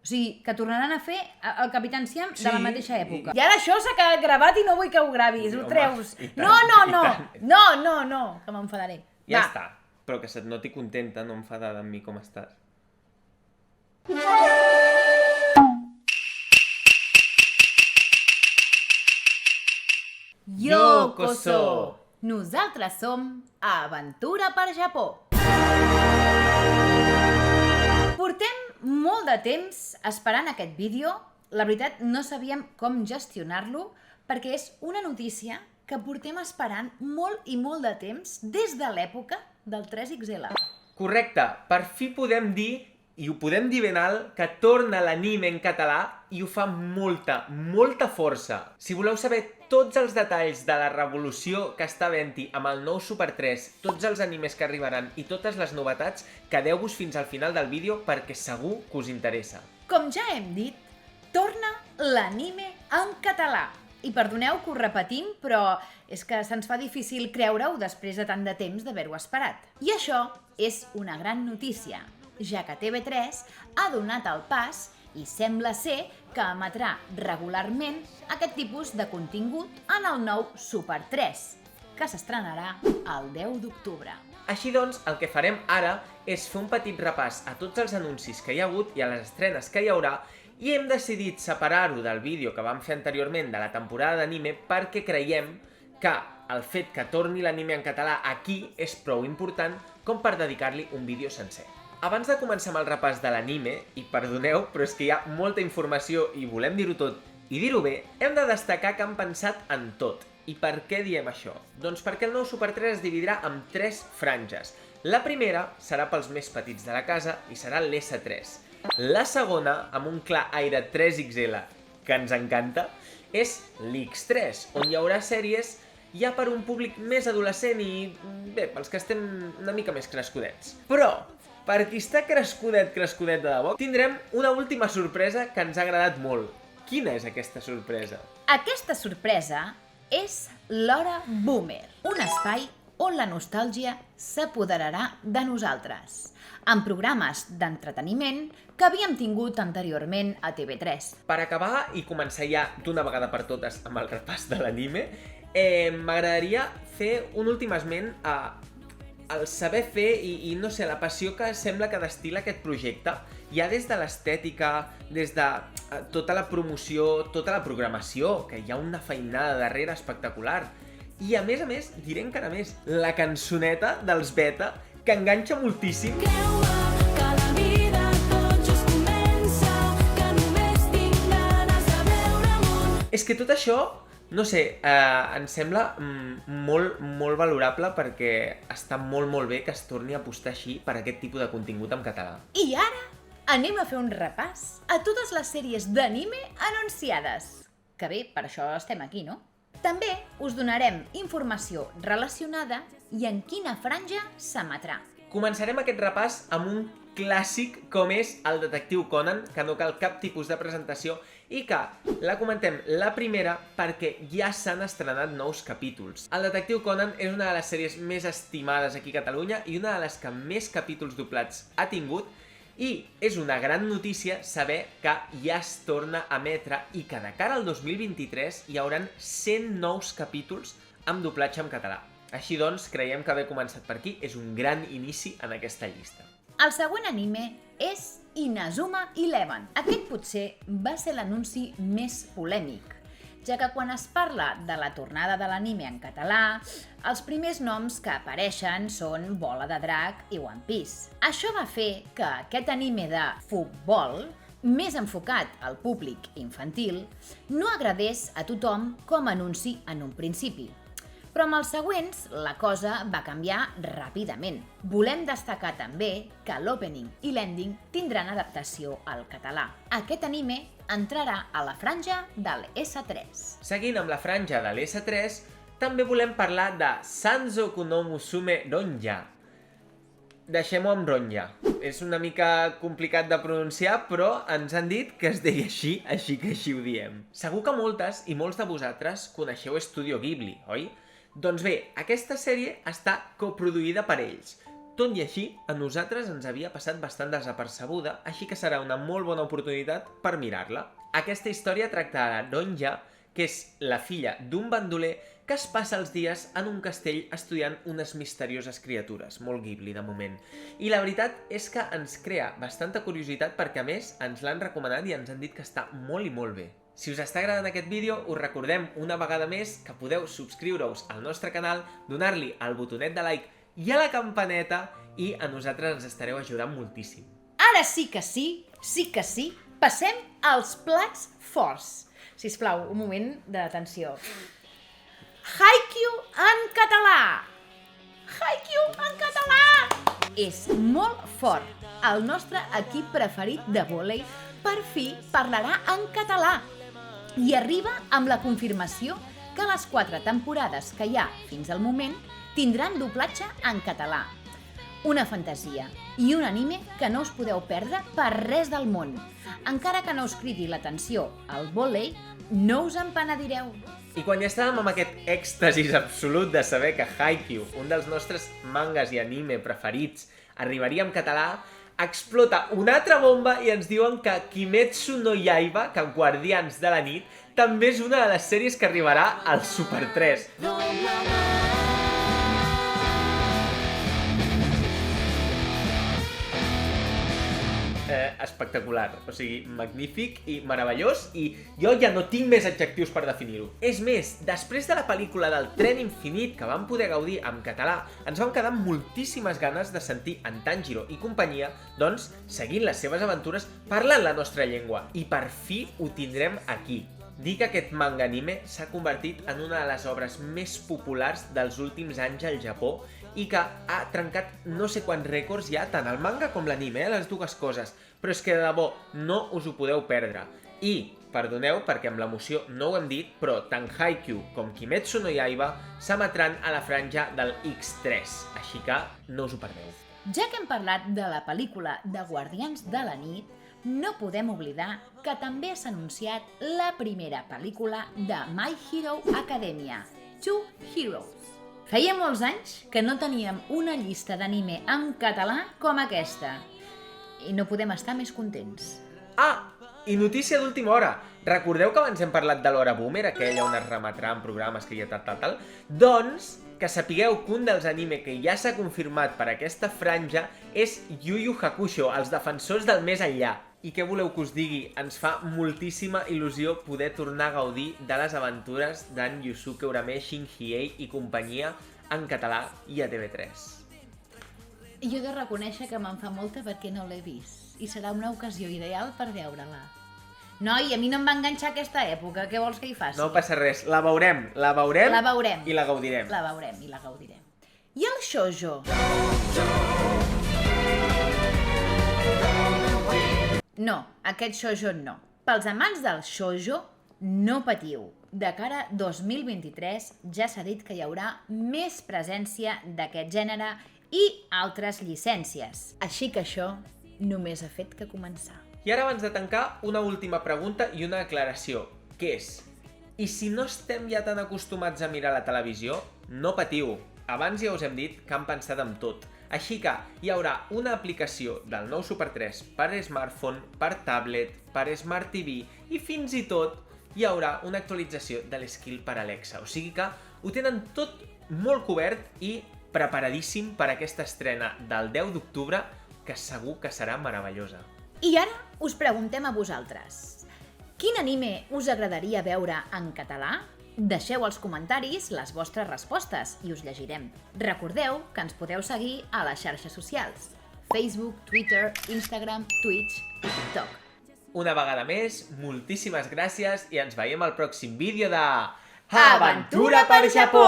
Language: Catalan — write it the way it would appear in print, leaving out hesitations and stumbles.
O sigui, que tornaran a fer el Capitán Siam de la mateixa època. I ara això s'ha quedat gravat i no vull que ho gravis, ho treus. No, que m'enfadaré. Ja està, però que se't noti contenta, no enfadada amb mi com estàs. Yokoso! Nosaltres som Aventura per Japó. Portem molt de temps esperant aquest vídeo. La veritat, no sabíem com gestionar-lo perquè és una notícia que portem esperant molt i molt de temps des de l'època del 3XL. Correcte, per fi podem dir, i ho podem dir ben alt, que torna l'anime en català i ho fa molta força. Si voleu saber tots els detalls de la revolució que està havent-hi amb el nou Super 3, tots els animes que arribaran i totes les novetats, quedeu-vos fins al final del vídeo perquè segur que us interessa. Com ja hem dit, torna l'anime en català. I perdoneu que ho repetim, però és que se'ns fa difícil creure-ho després de tant de temps d'haver-ho esperat. I això és una gran notícia, ja que TV3 ha donat el pas i sembla ser que emetrà regularment aquest tipus de contingut en el nou Super 3, que s'estrenarà el 10 d'octubre. Així doncs, el que farem ara és fer un petit repàs a tots els anuncis que hi ha hagut i a les estrenes que hi haurà, i hem decidit separar-ho del vídeo que vam fer anteriorment de la temporada d'anime perquè creiem que el fet que torni l'anime en català aquí és prou important com per dedicar-li un vídeo sencer. Abans de començar amb el repàs de l'anime, i perdoneu, però és que hi ha molta informació i volem dir-ho tot i dir-ho bé, hem de destacar que han pensat en tot. I per què diem això? Doncs perquè el nou Super 3 es dividirà en 3 franges. La primera serà pels més petits de la casa i serà l'S3. La segona, amb un clar aire 3XL que ens encanta, és l'X3, on hi haurà sèries ja per un públic més adolescent i, bé, pels que estem una mica més crescudets. Però, per qui està crescudet de debò, tindrem una última sorpresa que ens ha agradat molt. Quina és aquesta sorpresa? Aquesta sorpresa és l'Hora Boomer, un espai on la nostàlgia s'apoderarà de nosaltres, amb programes d'entreteniment que havíem tingut anteriorment a TV3. Per acabar i començar ja d'una vegada per totes amb el repàs de l'anime, m'agradaria fer un últim esment al saber fer i no sé, la passió que sembla que destil·la aquest projecte, ja des de l'estètica, des de tota la promoció, tota la programació, que hi ha una feinada darrere espectacular. I a més, diré encara més, la cançoneta dels Beta, que enganxa moltíssim. És que tot això, no sé, em sembla molt valorable perquè està molt bé que es torni a apostar així per aquest tipus de contingut en català. I ara anem a fer un repàs a totes les sèries d'anime anunciades. Que bé, per això estem aquí, no? També us donarem informació relacionada i en quina franja s'emetrà. Començarem aquest repàs amb un clàssic com és el Detectiu Conan, que no cal cap tipus de presentació i que la comentem la primera perquè ja s'han estrenat nous capítols. El Detectiu Conan és una de les sèries més estimades aquí a Catalunya i una de les que més capítols doblats ha tingut, i és una gran notícia saber que ja es torna a emetre i que de cara al 2023 hi hauran 100 nous capítols amb doblatge en català. Així doncs, creiem que haver començat per aquí és un gran inici en aquesta llista. El següent anime és Inazuma Eleven. Aquest potser va ser l'anunci més polèmic, ja que quan es parla de la tornada de l'anime en català, els primers noms que apareixen són Bola de Drac i One Piece. Això va fer que aquest anime de futbol, més enfocat al públic infantil, no agradés a tothom com a anunci en un principi. Però amb els següents la cosa va canviar ràpidament. Volem destacar també que l'opening i l'ending tindran adaptació al català. Aquest anime entrarà a la franja de l'S3. Seguint amb la franja de l'S3, també volem parlar de Sanzoku no Musume Ronja. Deixem-ho amb Ronja. És una mica complicat de pronunciar, però ens han dit que es deia així que així ho diem. Segur que moltes i molts de vosaltres coneixeu Estudio Ghibli, oi? Doncs bé, aquesta sèrie està coproduïda per ells, Tot i així, a nosaltres ens havia passat bastant desapercebuda, així que serà una molt bona oportunitat per mirar-la. Aquesta història tracta de Ronja, que és la filla d'un bandoler que es passa els dies en un castell estudiant unes misterioses criatures, molt Ghibli de moment. I la veritat és que ens crea bastanta curiositat perquè a més ens l'han recomanat i ens han dit que està molt i molt bé. Si us està agradant aquest vídeo, us recordem una vegada més que podeu subscriure-us al nostre canal, donar-li al botonet de like i a la campaneta i a nosaltres ens estareu ajudant moltíssim. Ara sí que sí, passem als plats forts. Sisplau, un moment d'atenció. Haikyuu en català! Haikyuu en català! És molt fort. El nostre equip preferit de vòlei per fi parlarà en català. I arriba amb la confirmació que les 4 temporades que hi ha fins al moment tindran doblatge en català. Una fantasia i un anime que no us podeu perdre per res del món. Encara que no us cridi l'atenció al vòlei, no us en penedireu. I quan ja estàvem amb aquest èxtasis absolut de saber que Haikyuu, un dels nostres mangas i anime preferits, arribaria en català, explota una altra bomba i ens diuen que Kimetsu no Yaiba, que Guardians de la Nit, també és una de les sèries que arribarà al Super 3. Espectacular, o sigui, magnífic i meravellós, i jo ja no tinc més adjectius per definir-ho. És més, després de la pel·lícula del Tren Infinit que vam poder gaudir en català, ens van quedar moltíssimes ganes de sentir en Tanjiro i companyia, doncs, seguint les seves aventures parlant la nostra llengua, i per fi ho tindrem aquí. Dir que aquest manga anime s'ha convertit en una de les obres més populars dels últims anys al Japó i que ha trencat no sé quants rècords ja, tant el manga com l'anime, les dues coses. Però és que de debò no us ho podeu perdre. I, perdoneu perquè amb l'emoció no ho hem dit, però tant Haikyuu com Kimetsu no Yaiba s'emetran a la franja del X3, així que no us ho perdeu. Ja que hem parlat de la pel·lícula de Guardians de la Nit, no podem oblidar que també s'ha anunciat la primera pel·lícula de My Hero Academia, Two Heroes. Feia molts anys que no teníem una llista d'anime en català com aquesta. I no podem estar més contents. Ah, i notícia d'última hora. Recordeu que abans hem parlat de l'hora boomer, aquella on es remetrà en programes que hi ha tal? Doncs que sapigueu que un dels anime que ja s'ha confirmat per aquesta franja és Yu Yu Hakusho, els defensors del més enllà. I què voleu que us digui? Ens fa moltíssima il·lusió poder tornar a gaudir de les aventures d'en Yusuke Urame, Shin Hiei i companyia en català i a TV3. Jo he de reconèixer que me'n fa molta perquè no l'he vist i serà una ocasió ideal per veure-la. Noi, a mi no em va enganxar aquesta època, què vols que hi faci? No passa res, la veurem i la gaudirem. La veurem i la gaudirem. I el shoujo? No, aquest shoujo no. Pels amants del shoujo, no patiu. De cara a 2023 ja s'ha dit que hi haurà més presència d'aquest gènere i altres llicències. Així que això només ha fet que començar. I ara, abans de tancar, una última pregunta i una aclaració, que és: i si no estem ja tan acostumats a mirar la televisió, no patiu. Abans ja us hem dit que han pensat en tot. Així que hi haurà una aplicació del nou Super 3 per smartphone, per tablet, per Smart TV i fins i tot hi haurà una actualització de l'Skill per Alexa. O sigui que ho tenen tot molt cobert i preparadíssim per aquesta estrena del 10 d'octubre, que segur que serà meravellosa. I ara us preguntem a vosaltres. Quin anime us agradaria veure en català? Deixeu als comentaris les vostres respostes i us llegirem. Recordeu que ens podeu seguir a les xarxes socials: Facebook, Twitter, Instagram, Twitch i TikTok. Una vegada més, moltíssimes gràcies i ens veiem al pròxim vídeo de... Aventura per Japó!